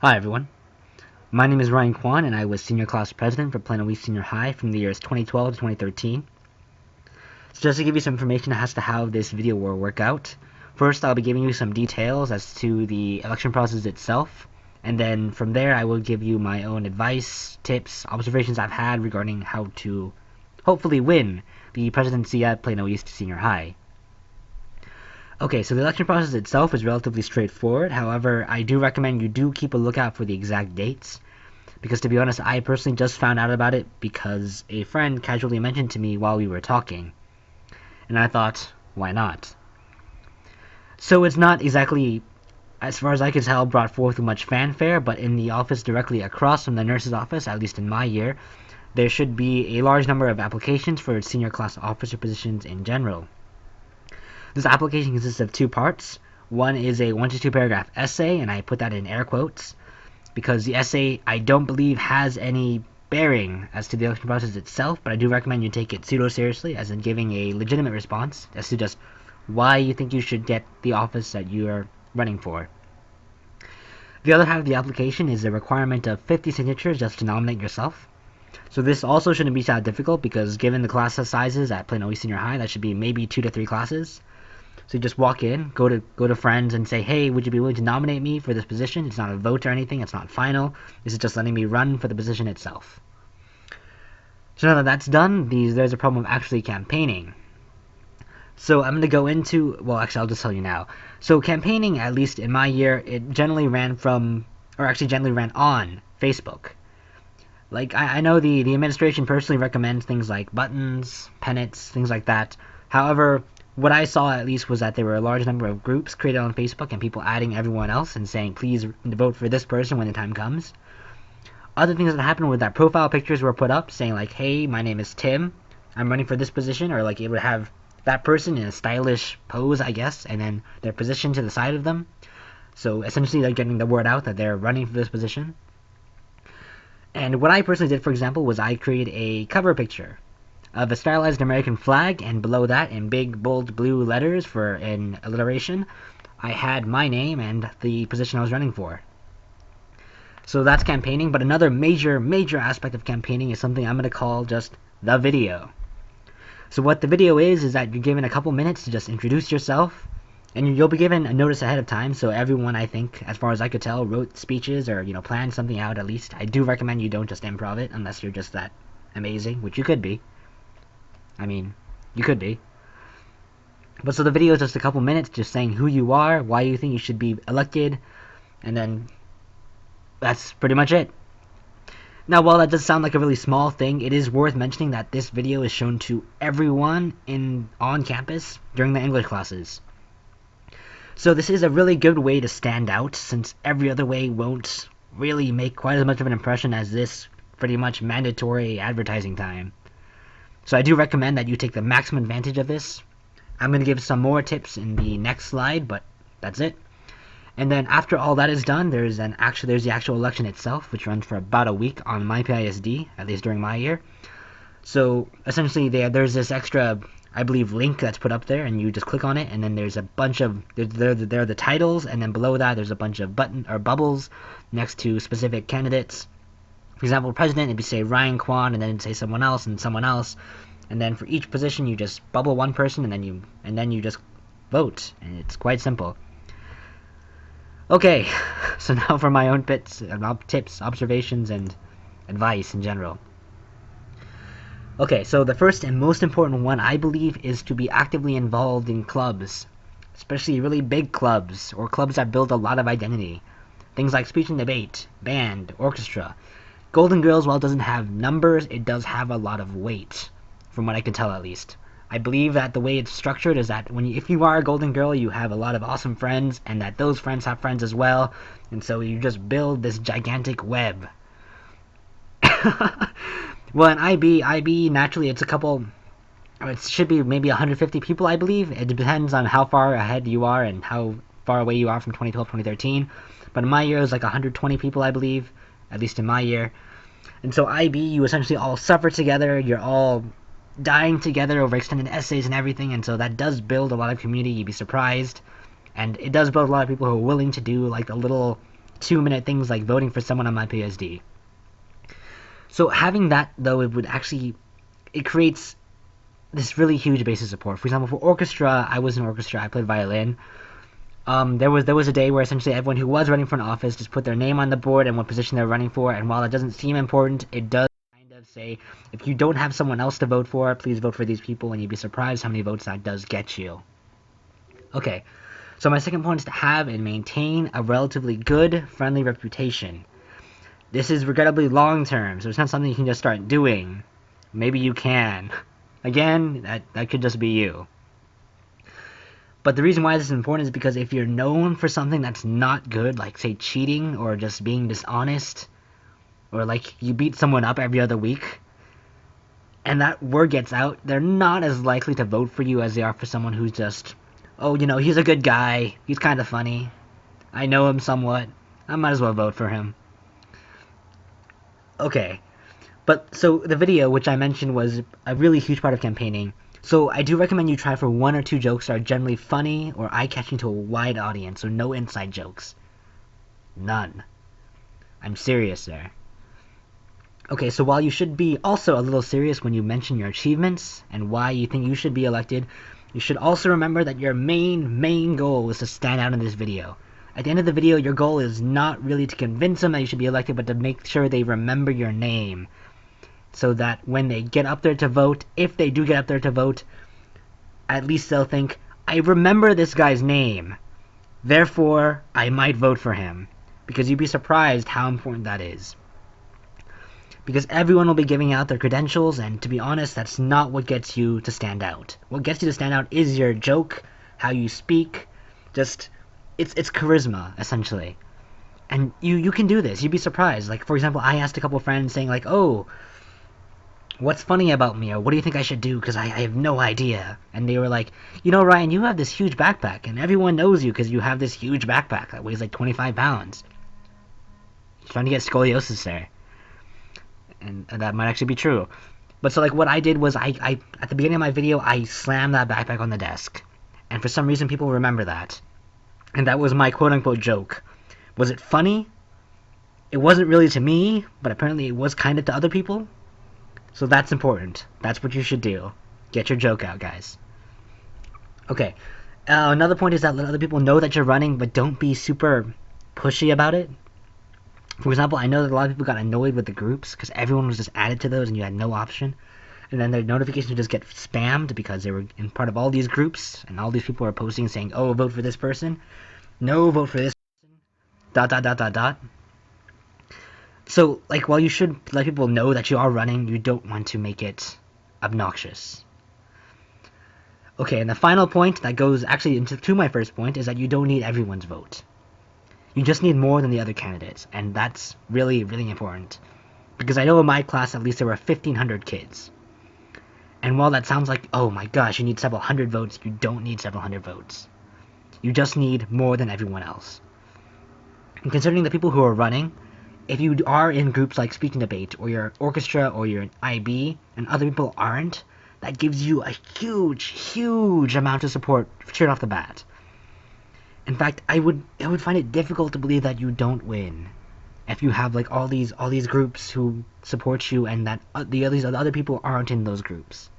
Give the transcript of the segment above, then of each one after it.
Hi everyone, my name is Ryan Kwan and I was Senior Class President for Plano East Senior High from the years 2012 to 2013. So just to give you some information as to how this video will work out, first I'll be giving you some details as to the election process itself, and then from there I will give you my own advice, tips, observations I've had regarding how to hopefully win the presidency at Plano East Senior High. Okay, so the election process itself is relatively straightforward. However, I do recommend you do keep a lookout for the exact dates, because to be honest, I personally just found out about it because a friend casually mentioned to me while we were talking, and I thought, why not? So it's not exactly, as far as I can tell, brought forth with much fanfare, but in the office directly across from the nurse's office, at least in my year, there should be a large number of applications for senior class officer positions in general. This application consists of two parts. One is a 1 to 2 paragraph essay, and I put that in air quotes, because the essay I don't believe has any bearing as to the election process itself, but I do recommend you take it pseudo-seriously, as in giving a legitimate response as to just why you think you should get the office that you are running for. The other half of the application is a requirement of 50 signatures just to nominate yourself. So this also shouldn't be that difficult, because given the class sizes at Plano East Senior High, that should be maybe 2 to 3 classes. So you just walk in, go to friends and say, hey, would you be willing to nominate me for this position? It's not a vote or anything. It's not final. This is just letting me run for the position itself. So now that that's done, there's a problem of actually campaigning. So I'm going to go into, well, actually, I'll just tell you now. So campaigning, at least in my year, it generally ran on Facebook. Like, I know the administration personally recommends things like buttons, pennants, things like that. However, what I saw at least was that there were a large number of groups created on Facebook and people adding everyone else and saying, please vote for this person when the time comes. Other things that happened were that profile pictures were put up saying like, hey, my name is Tim, I'm running for this position, or like it would have that person in a stylish pose, I guess, and then their position to the side of them. So essentially they're getting the word out that they're running for this position. And what I personally did, for example, was I created a cover picture of a stylized American flag, and below that, in big, bold blue letters for an alliteration, I had my name and the position I was running for. So that's campaigning, but another major aspect of campaigning is something I'm going to call just the video. So what the video is that you're given a couple minutes to just introduce yourself, and you'll be given a notice ahead of time, so everyone, I think, as far as I could tell, wrote speeches or, planned something out at least. I do recommend you don't just improv it, unless you're just that amazing, which you could be. I mean, you could be. But so the video is just a couple minutes just saying who you are, why you think you should be elected, and then that's pretty much it. Now, while that does sound like a really small thing, it is worth mentioning that this video is shown to everyone on campus during the English classes. So this is a really good way to stand out, since every other way won't really make quite as much of an impression as this pretty much mandatory advertising time. So I do recommend that you take the maximum advantage of this. I'm going to give some more tips in the next slide, but that's it. And then after all that is done, there's the actual election itself, which runs for about a week on MyPISD, at least during my year. So essentially there's this extra, I believe, link that's put up there, and you just click on it, and then there's a bunch of, there are the titles, and then below that there's a bunch of bubbles next to specific candidates. For example, president, it'd be say Ryan Kwan, and then it'd say someone else, and then for each position you just bubble one person, and then you just vote, and it's quite simple. Okay, so now for my own tips, observations, and advice in general. Okay, so the first and most important one, I believe, is to be actively involved in clubs, especially really big clubs, or clubs that build a lot of identity. Things like speech and debate, band, orchestra. Golden Girls, while it doesn't have numbers, it does have a lot of weight, from what I can tell at least. I believe that the way it's structured is that if you are a Golden Girl, you have a lot of awesome friends, and that those friends have friends as well, and so you just build this gigantic web. Well, in IB, naturally it should be maybe 150 people, I believe. It depends on how far ahead you are and how far away you are from 2012, 2013. But in my year, it was like 120 people, I believe, at least in my year. And so IB, you essentially all suffer together, you're all dying together over extended essays and everything, and so that does build a lot of community, you'd be surprised. And it does build a lot of people who are willing to do like the little 2-minute things like voting for someone on my PSD. So having that, though, it creates this really huge base of support. For example, for orchestra, I was in orchestra, I played violin. There was a day where essentially everyone who was running for an office just put their name on the board and what position they're running for, and while it doesn't seem important, it does kind of say, if you don't have someone else to vote for, please vote for these people, and you'd be surprised how many votes that does get you. Okay, so my second point is to have and maintain a relatively good, friendly reputation. This is regrettably long term, so it's not something you can just start doing. Maybe you can. Again, that could just be you. But the reason why this is important is because if you're known for something that's not good, like say cheating or just being dishonest, or like you beat someone up every other week, and that word gets out, they're not as likely to vote for you as they are for someone who's just, oh, he's a good guy, he's kind of funny, I know him somewhat, I might as well vote for him. Okay, but so the video, which I mentioned was a really huge part of campaigning, so I do recommend you try for 1 or 2 jokes that are generally funny or eye-catching to a wide audience, so no inside jokes. None. I'm serious there. Okay, so while you should be also a little serious when you mention your achievements and why you think you should be elected, you should also remember that your main goal is to stand out in this video. At the end of the video, your goal is not really to convince them that you should be elected, but to make sure they remember your name. So that when they get up there to vote, if they do get up there to vote, at least they'll think, I remember this guy's name, therefore I might vote for him. Because you'd be surprised how important that is. Because everyone will be giving out their credentials, and to be honest, that's not what gets you to stand out. What gets you to stand out is your joke, how you speak, just, it's charisma, essentially. And you can do this, you'd be surprised. Like, for example, I asked a couple friends saying like, oh, what's funny about me, or what do you think I should do, because I have no idea. And they were like, Ryan, you have this huge backpack, and everyone knows you because you have this huge backpack that weighs like 25 pounds. Trying to get scoliosis there. And that might actually be true. But so like what I did was I at the beginning of my video, I slammed that backpack on the desk. And for some reason people remember that. And that was my quote-unquote joke. Was it funny? It wasn't really to me, but apparently it was kind of to other people. So that's important. That's what you should do. Get your joke out, guys. Okay. Another point is that let other people know that you're running, but don't be super pushy about it. For example, I know that a lot of people got annoyed with the groups because everyone was just added to those and you had no option. And then their notifications would just get spammed because they were in part of all these groups and all these people are posting saying, oh, vote for this person. No, vote for this person. ... So, like, while you should let people know that you are running, you don't want to make it obnoxious. Okay, and the final point that goes actually to my first point is that you don't need everyone's vote. You just need more than the other candidates, and that's really, really important. Because I know in my class, at least there were 1,500 kids. And while that sounds like, oh my gosh, you need several hundred votes, you don't need several hundred votes. You just need more than everyone else. And considering the people who are running, if you are in groups like speech and debate, or you're orchestra, or you're an IB, and other people aren't, that gives you a huge amount of support straight off the bat. In fact, I would find it difficult to believe that you don't win if you have like all these groups who support you, and that these other people aren't in those groups.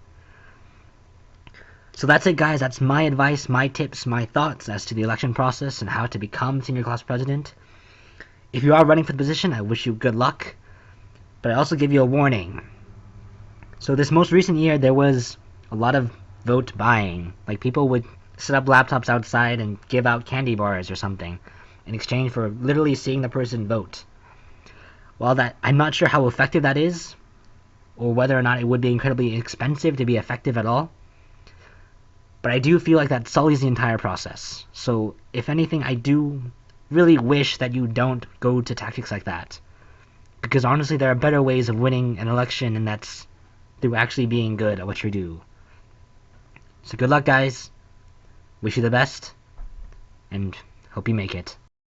So that's it, guys. That's my advice, my tips, my thoughts as to the election process and how to become senior class president. If you are running for the position, I wish you good luck, but I also give you a warning. So this most recent year, there was a lot of vote buying. Like, people would set up laptops outside and give out candy bars or something in exchange for literally seeing the person vote. While I'm not sure how effective that is, or whether or not it would be incredibly expensive to be effective at all, but I do feel like that sullies the entire process. So if anything, I do really wish that you don't go to tactics like that, because honestly there are better ways of winning an election, and that's through actually being good at what you do. So good luck, guys. Wish you the best, and hope you make it.